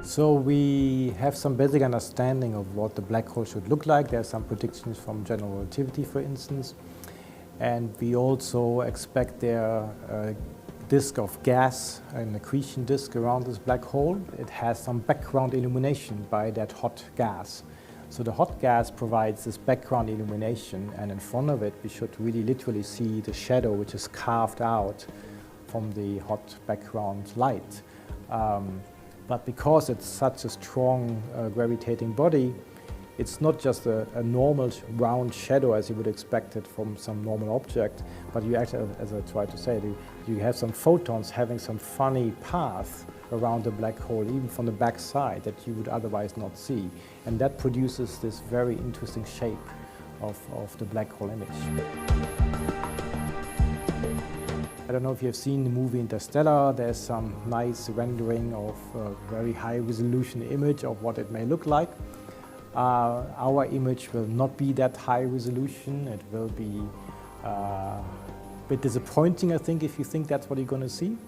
So we have some basic understanding of what the black hole should look like. There are some predictions from general relativity, for instance. And we also expect there a disk of gas, an accretion disk around this black hole. It has some background illumination by that hot gas. So the hot gas provides this background illumination, and in front of it we should really literally see the shadow which is carved out from the hot background light. But because it's such a strong gravitating body, it's not just a normal round shadow as you would expect it from some normal object, but you actually, as I tried to say, you have some photons having some funny path around the black hole, even from the back side, that you would otherwise not see. And that produces this very interesting shape of the black hole image. I don't know if you have seen the movie Interstellar. There's some nice rendering of a very high resolution image of what it may look like. Our image will not be that high resolution. It will be a bit disappointing, I think, if you think that's what you're going to see.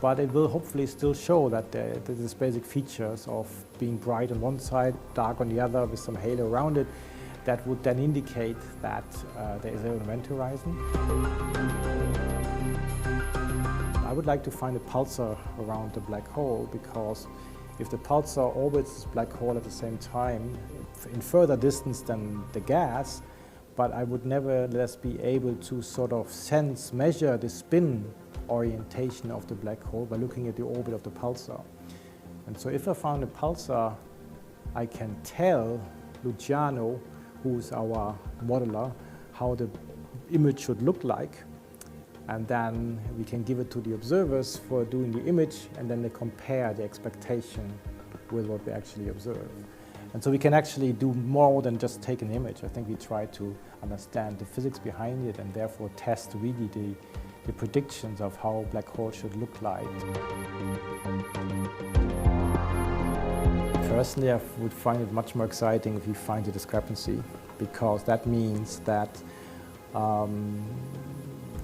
But it will hopefully still show that there's basic features of being bright on one side, dark on the other, with some halo around it, that would then indicate that there is an event horizon. I would like to find a pulsar around the black hole, because if the pulsar orbits this black hole at the same time, in further distance than the gas, but I would nevertheless be able to sort of measure the spin orientation of the black hole by looking at the orbit of the pulsar. And so if I found a pulsar, I can tell Luciano, who's our modeler, how the image should look like. And then we can give it to the observers for doing the image, and then they compare the expectation with what we actually observe. And so we can actually do more than just take an image. I think we try to understand the physics behind it and therefore test really the predictions of how black holes should look like. Personally, I would find it much more exciting if we find a discrepancy, because that means that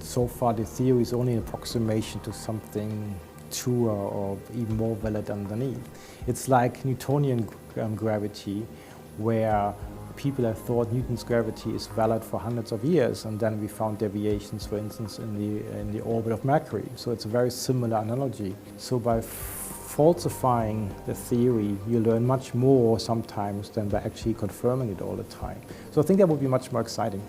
so far the theory is only an approximation to something truer or even more valid underneath. It's like Newtonian gravity, where people have thought Newton's gravity is valid for hundreds of years, and then we found deviations, for instance, in the orbit of Mercury. So it's a very similar analogy. So by falsifying the theory, you learn much more sometimes than by actually confirming it all the time. So I think that would be much more exciting.